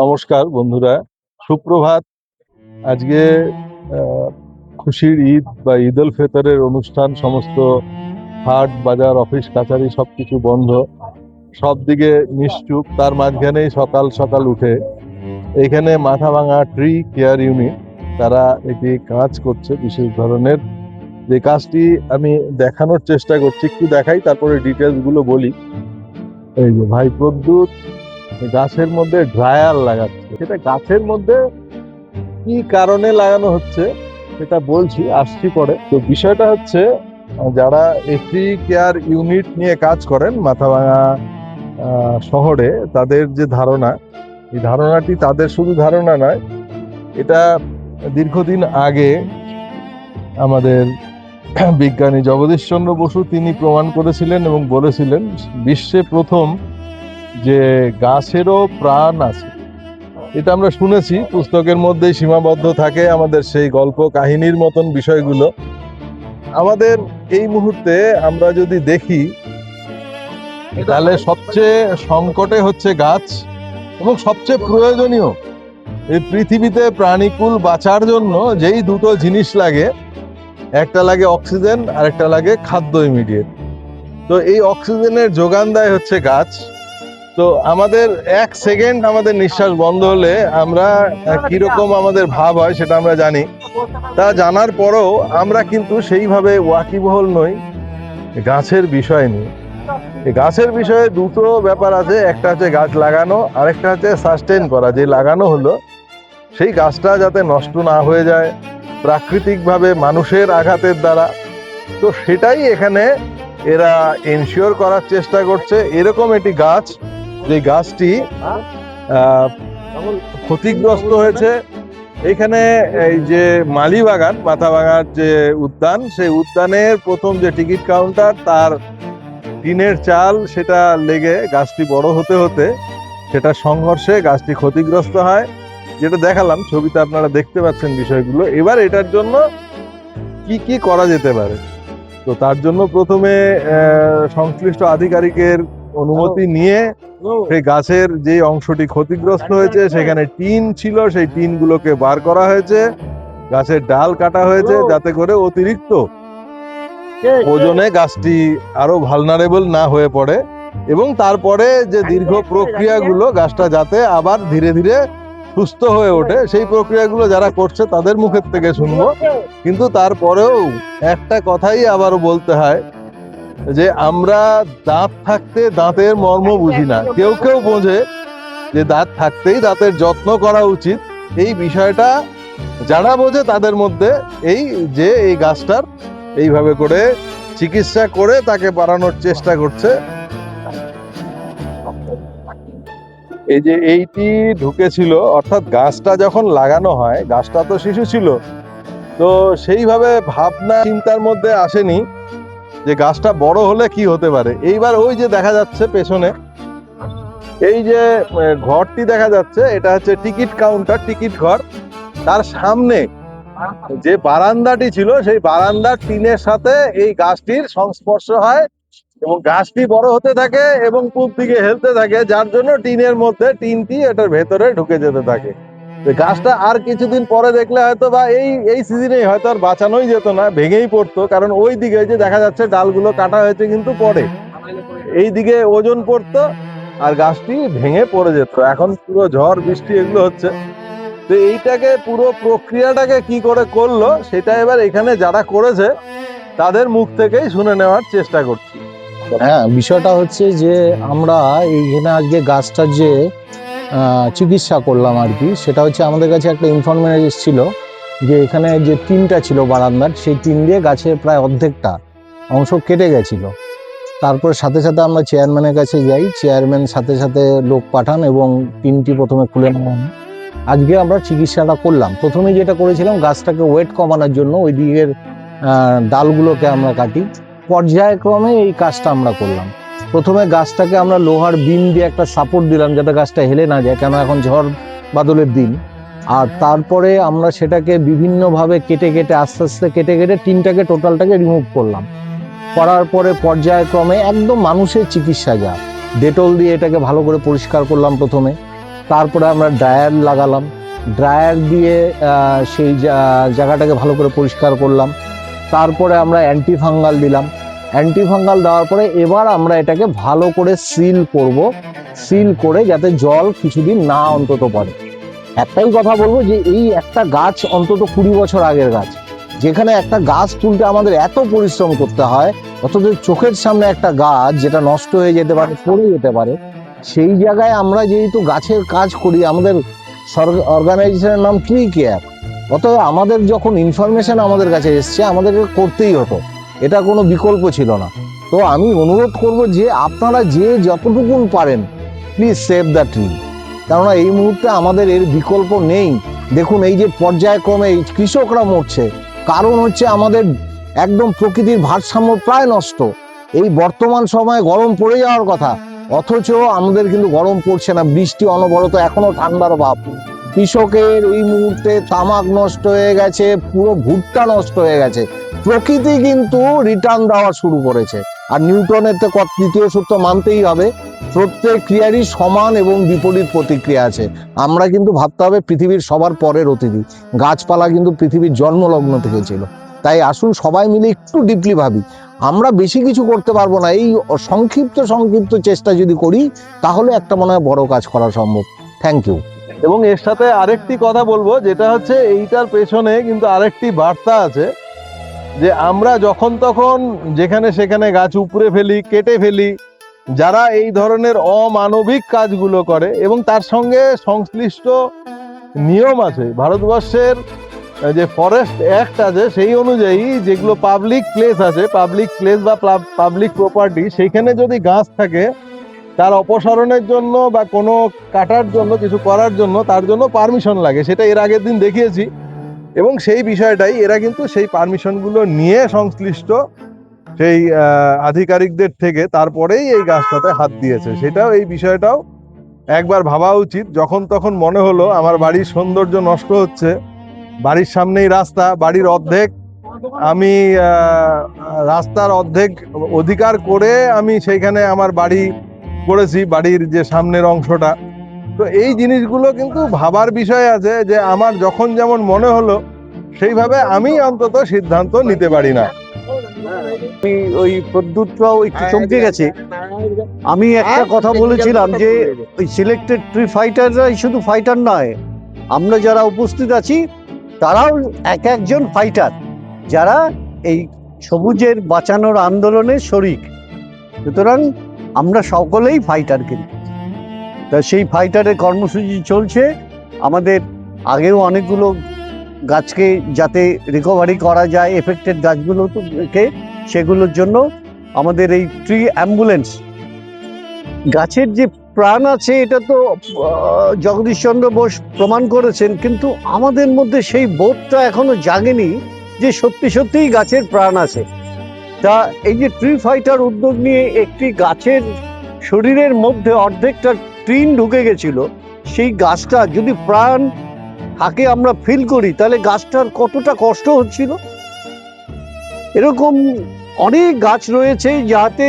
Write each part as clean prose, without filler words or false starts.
নমস্কার বন্ধুরা, সুপ্রভাত। আজকে খুশির ঈদ বা ঈদ উল ফিতরের অনুষ্ঠান। সমস্ত হাট বাজার অফিস কাছারি সবকিছু বন্ধ, সব দিকে নিশ্চুপ। তার মাঝখানেই সকাল সকাল উঠে এখানে মাথাভাঙা ট্রি কেয়ার ইউনিট তারা একটি কাজ করছে, বিশেষ ধরনের যে কাজটি আমি দেখানোর চেষ্টা করছি। একটু দেখাই, তারপরে ডিটেলস গুলো বলি। এই যে ভাই প্রদ্যুৎ গাছের মধ্যে ড্রায়ার লাগাচ্ছে। সেটা গাছের মধ্যে কি কারণে লাগানো হচ্ছে সেটা বলছি, আসছি পরে। তো বিষয়টা হচ্ছে, যারা এসি কেয়ার ইউনিট নিয়ে কাজ করেন মাথাভাঙা শহরে, তাদের যে ধারণা, এই ধারণাটি তাদের শুধু ধারণা নয়, এটা দীর্ঘদিন আগে আমাদের বিজ্ঞানী জগদীশচন্দ্র বসু তিনি প্রমাণ করেছিলেন এবং বলেছিলেন বিশ্বে প্রথম যে গাছেরও প্রাণ আছে। এটা আমরা শুনেছি, পুস্তকের মধ্যেই সীমাবদ্ধ থাকে আমাদের সেই গল্প কাহিনীর মতন বিষয়গুলো। আমাদের এই মুহূর্তে আমরা যদি দেখি, তাহলে সবচেয়ে সংকটে হচ্ছে গাছ এবং সবচেয়ে প্রয়োজনীয়। এই পৃথিবীতে প্রাণীকুল বাঁচার জন্য যেই দুটো জিনিস লাগে, একটা লাগে অক্সিজেন আর একটা লাগে খাদ্য ইমিডিয়েট। তো এই অক্সিজেনের যোগান দেয় হচ্ছে গাছ। তো আমাদের এক সেকেন্ড আমাদের নিঃশ্বাস বন্ধ হলে আমরা কিরকম আমাদের ভাব হয় সেটা আমরা জানি। তা জানার পরেও আমরা কিন্তু সেইভাবে ওয়াকিবহল নই গাছের বিষয় নিয়ে। এই গাছের বিষয়ে দুটো ব্যাপার আছে, একটা হচ্ছে গাছ লাগানো, আরেকটা হচ্ছে সাস্টেন করা। যে লাগানো হলো সেই গাছটা যাতে নষ্ট না হয়ে যায় প্রাকৃতিকভাবে মানুষের আঘাতের দ্বারা, তো সেটাই এখানে এরা এনশিওর করার চেষ্টা করছে। এরকম একটি গাছ, যে গাছটি ক্ষতিগ্রস্ত হয়েছে। এখানে এই যে মালিবাগান মাথাভাঙার যে উদ্যান, সেই উদ্যানের প্রথম যে টিকিট কাউন্টার, তার টিনের চাল সেটা লেগে গাছটি বড় হতে হতে সেটা সংঘর্ষে গাছটি ক্ষতিগ্রস্ত হয়, যেটা দেখালাম ছবিতে আপনারা দেখতে পাচ্ছেন বিষয়গুলো। এবার এটার জন্য কি কি করা যেতে পারে, তো তার জন্য প্রথমে সংশ্লিষ্ট আধিকারিকের অনুমতি নিয়ে সেই গাছের যে অংশটি ক্ষতিগ্রস্ত হয়েছে সেখানে টিন ছিল, সেই টিনগুলোকে বার করা হয়েছে। গাছের ডাল কাটা হয়েছে যাতে করে অতিরিক্ত ওজনে গাছটি আরো ভালনারেবল না হয়ে পড়ে, এবং তারপরে যে দীর্ঘ প্রক্রিয়াগুলো গাছটা যাতে আবার ধীরে ধীরে সুস্থ হয়ে ওঠে, সেই প্রক্রিয়াগুলো যারা করছে তাদের মুখের থেকে শুনবো। কিন্তু তারপরেও একটা কথাই আবারও বলতে হয় যে আমরা দাঁত থাকতে দাঁতের মর্ম বুঝি না। কেউ কেউ বোঝে যে দাঁত থাকতেই দাঁতের যত্ন করা উচিত। এই বিষয়টা যারা বোঝে তাদের মধ্যে এই যে এই গাছটার এইভাবে করে চিকিৎসা করে তাকে বাড়ানোর চেষ্টা করছে। এই যে এইটি ঢুকেছিল, অর্থাৎ গাছটা যখন লাগানো হয়, গাছটা তো শিশু ছিল, তো সেইভাবে ভাবনা চিন্তার মধ্যে আসেনি যে গাছটা বড় হলে কি হতে পারে। এইবার ওই যে দেখা যাচ্ছে পেছনে এই যে ঘরটি দেখা যাচ্ছে, এটা হচ্ছে টিকিট কাউন্টার, টিকিট ঘর। তার সামনে যে বারান্দাটি ছিল, সেই বারান্দার টিনের সাথে এই গাছটির সংস্পর্শ হয় এবং গাছটি বড় হতে থাকে এবং পূব দিকে হেলতে থাকে, যার জন্য টিনের মধ্যে টিনটি এটার ভেতরে ঢুকে যেতে থাকে। গাছটা আর কিছুদিন পরে দেখলে হয়তো বা এই সিজনে হয়তো আর বাঁচানোই যেত না, ভেঙেই পড়তো। কারণ ওই দিকে যে দেখা যাচ্ছে ডালগুলো কাটা হয়েছে কিন্তু পরে এই দিকে ওজন পড়তো আর গাছটি ভেঙে পড়ে যেত। এখন পুরো ঝড় বৃষ্টি এগুলো হচ্ছে, তো এইটাকে পুরো প্রক্রিয়াটাকে কি করে করলো সেটা এবার এখানে যারা করেছে তাদের মুখ থেকেই শুনে নেওয়ার চেষ্টা করছি। হ্যাঁ, বিষয়টা হচ্ছে যে আমরা এইখানে আজকে গাছটার যে চিকিৎসা করলাম আর কি, সেটা হচ্ছে আমাদের কাছে একটা ইনফরমেশন এসেছিল যে এখানে যে টিনটা ছিল বারান্দার, সেই টিন দিয়ে গাছের প্রায় অর্ধেকটা অংশ কেটে গেছিল। তারপরে সাথে সাথে আমরা চেয়ারম্যানের কাছে যাই, চেয়ারম্যান সাথে সাথে লোক পাঠান এবং টিনটি প্রথমে খুলে নেওয়া। আজকে আমরা চিকিৎসাটা করলাম। প্রথমে যেটা করেছিলাম, গাছটাকে ওয়েট কমানোর জন্য ওই দিকের ডালগুলোকে আমরা কাটি। পর্যায়ক্রমে এই কাজটা আমরা করলাম। প্রথমে গাছটাকে আমরা লোহার বিম দিয়ে একটা সাপোর্ট দিলাম যাতে গাছটা হেলে না যায়, কেন এখন ঝড় বাদলের দিন। আর তারপরে আমরা সেটাকে বিভিন্নভাবে কেটে কেটে আস্তে আস্তে কেটে কেটে টিনটাকে টোটালটাকে রিমুভ করলাম। করার পরে পর্যায়ক্রমে একদম মানুষের চিকিৎসা যা, ডেটল দিয়ে এটাকে ভালো করে পরিষ্কার করলাম প্রথমে। তারপরে আমরা ড্রায়ার লাগালাম, ড্রায়ার দিয়ে সেই জায়গাটাকে ভালো করে পরিষ্কার করলাম। তারপরে আমরা অ্যান্টিফাঙ্গাল দিলাম, অ্যান্টিফাঙ্গাল দেওয়ার পরে এবার আমরা এটাকে ভালো করে সিল করব, সিল করে যাতে জল কিছুদিন না অন্তত পড়ে। একটাই কথা বলবো যে এই একটা গাছ অন্তত 20 বছর আগের গাছ, যেখানে একটা গাছ তুলতে আমাদের এত পরিশ্রম করতে হয়, অথচ চোখের সামনে একটা গাছ যেটা নষ্ট হয়ে যেতে পারে, পড়ে যেতে পারে, সেই জায়গায় আমরা যেহেতু গাছের কাজ করি, আমাদের অর্গানাইজেশনের নাম ট্রি কেয়ার, অতএব আমাদের যখন ইনফরমেশন আমাদের কাছে এসছে আমাদেরকে করতেই হতো, এটা কোনো বিকল্প ছিল না। তো আমি অনুরোধ করব যে আপনারা যে যতটুকুন পারেন প্লিজ সেভ দ্য ট্রি, কেননা এই মুহূর্তে আমাদের এর বিকল্প নেই। দেখুন এই যে পর্যায়ক্রমে কৃষকরা মরছে, কারণ হচ্ছে আমাদের একদম প্রকৃতির ভারসাম্য প্রায় নষ্ট। এই বর্তমান সময়ে গরম পড়ে যাওয়ার কথা, অথচ আমাদের কিন্তু গরম পড়ছে না, বৃষ্টি অনবরত, এখনো ঠান্ডার ভাব। কৃষকের এই মুহূর্তে তামাক নষ্ট হয়ে গেছে, পুরো ভুট্টা নষ্ট হয়ে গেছে, প্রকৃতি কিন্তু রিটার্ন দেওয়া শুরু করেছে। আর নিউটনের তো দ্বিতীয় সূত্র মানতেই হবে, প্রত্যেক ক্রিয়ারই সমান এবং বিপরীত প্রতিক্রিয়া আছে। আমরা কিন্তু ভাবতে হবে পৃথিবীর সবার পরের অতিথি, গাছপালা কিন্তু পৃথিবীর জন্মলগ্ন থেকে ছিল। তাই আসুন সবাই মিলে একটু ডিপলি ভাবি। আমরা বেশি কিছু করতে পারবো না, এই সংক্ষিপ্ত চেষ্টা যদি করি তাহলে একটা মনে হয় বড় কাজ করা সম্ভব। Thank you. এবং এর সাথে আরেকটি কথা বলবো, যেটা হচ্ছে এইটার পেছনে কিন্তু আরেকটি বার্তা আছে, যে আমরা যখন তখন যেখানে সেখানে গাছ উপড়ে ফেলি, কেটে ফেলি, যারা এই ধরনের অমানবিক কাজগুলো করে এবং তার সঙ্গে সংশ্লিষ্ট নিয়ম আছে, ভারতবর্ষের যে ফরেস্ট অ্যাক্ট আছে সেই অনুযায়ী যেগুলো পাবলিক প্লেস আছে, পাবলিক প্লেস বা পাবলিক প্রপার্টি, সেইখানে যদি গাছ থাকে তার অপসারণের জন্য বা কোনো কাটার জন্য, কিছু করার জন্য, তার জন্য পারমিশন লাগে। সেটা এর আগের দিন দেখিয়েছি, এবং সেই বিষয়টাই এরা কিন্তু সেই পারমিশনগুলো নিয়ে সংশ্লিষ্ট সেই আধিকারিকদের থেকে তারপরেই এই গাছটাতে হাত দিয়েছে। সেটাও, এই বিষয়টাও একবার ভাবা উচিত। যখন তখন মনে হলো আমার বাড়ির সৌন্দর্য নষ্ট হচ্ছে, বাড়ির সামনেই রাস্তা, বাড়ির অর্ধেক আমি রাস্তার অর্ধেক অধিকার করে আমি সেইখানে আমার বাড়ি করেছি, বাড়ির যে সামনের অংশটা। তো এই জিনিসগুলো কিন্তু ভাবার বিষয় আছে, যে আমার যখন যেমন মনে হলো সেইভাবে আমি অন্তত সিদ্ধান্ত নিতে পারি না। ওই প্রদ্যুৎরাও একটু চমকে গেছে। আমি একটা কথা বলেছিলাম যে ওই সিলেক্টেড ট্রি ফাইটাররা শুধু ফাইটার নয়, আমরা যারা উপস্থিত আছি তারাও একজন ফাইটার, যারা এই সবুজের বাঁচানোর আন্দোলনে শরিক। সুতরাং আমরা সকলেই ফাইটার, কিন্তু তা সেই ফাইটারের কর্মসূচি চলছে। আমাদের আগেও অনেকগুলো গাছকে যাতে রিকভারি করা যায়, এফেক্টেড গাছগুলোকে, সেগুলোর জন্য আমাদের এই ট্রি অ্যাম্বুলেন্স। গাছের যে প্রাণ আছে এটা তো জগদীশচন্দ্র বোস প্রমাণ করেছেন, কিন্তু আমাদের মধ্যে সেই বোধটা এখনো জাগেনি যে সত্যি সত্যিই গাছের প্রাণ আছে। তা এই যে ট্রি ফাইটার উদ্যোগ নিয়ে একটি গাছের শরীরের মধ্যে অর্ধেকটা ট্রিন ঢুকে গেছিল, সেই গাছটা যদি প্রাণ থাকে আমরা ফিল করি, তাহলে গাছটার কতটা কষ্ট হচ্ছিল। এরকম অনেক গাছ রয়েছে যাতে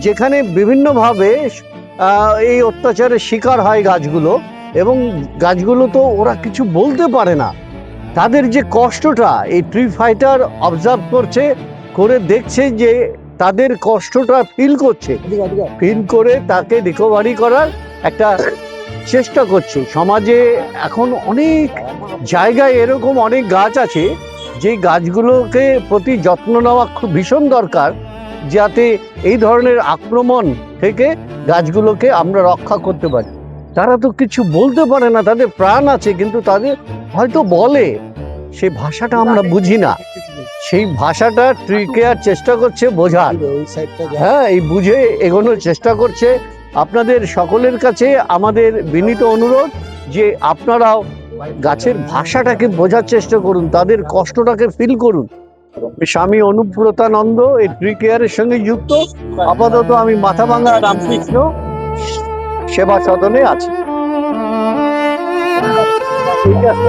যেখানে বিভিন্নভাবে এই অত্যাচারের শিকার হয় গাছগুলো, এবং গাছগুলো তো ওরা কিছু বলতে পারে না। তাদের যে কষ্টটা এই ট্রি ফাইটার অবজার্ভ করছে, করে দেখছে যে তাদের কষ্টটা ফিল করছে, ফিল করে তাকে রিকভারি করার একটা চেষ্টা করছে। সমাজে এখন অনেক জায়গায় এরকম অনেক গাছ আছে যে গাছগুলোকে প্রতি যত্ন নেওয়া খুব ভীষণ দরকার, যাতে এই ধরনের আক্রমণ থেকে গাছগুলোকে আমরা রক্ষা করতে পারি। তারা তো কিছু বলতে পারে না, তাদের প্রাণ আছে, কিন্তু তাদের হয়তো বলে, সেই ভাষাটা আমরা বুঝি না। সেই ভাষাটা ট্রি কেয়ার চেষ্টা করছে বোঝার, হ্যাঁ, এই বুঝে এগোনোর চেষ্টা করছে। আপনাদের সকলের কাছে আমাদের বিনীত অনুরোধ যে আপনারাও গাছের ভাষাটাকে বোঝার চেষ্টা করুন, তাদের কষ্টটাকে ফিল করুন। স্বামী অনুব্রতানন্দ এই ট্রি কেয়ারের সঙ্গে যুক্ত। আপাতত আমি মাথাভাঙ্গা রামকৃষ্ণ সেবা সদনে আছি। ঠিক আছে।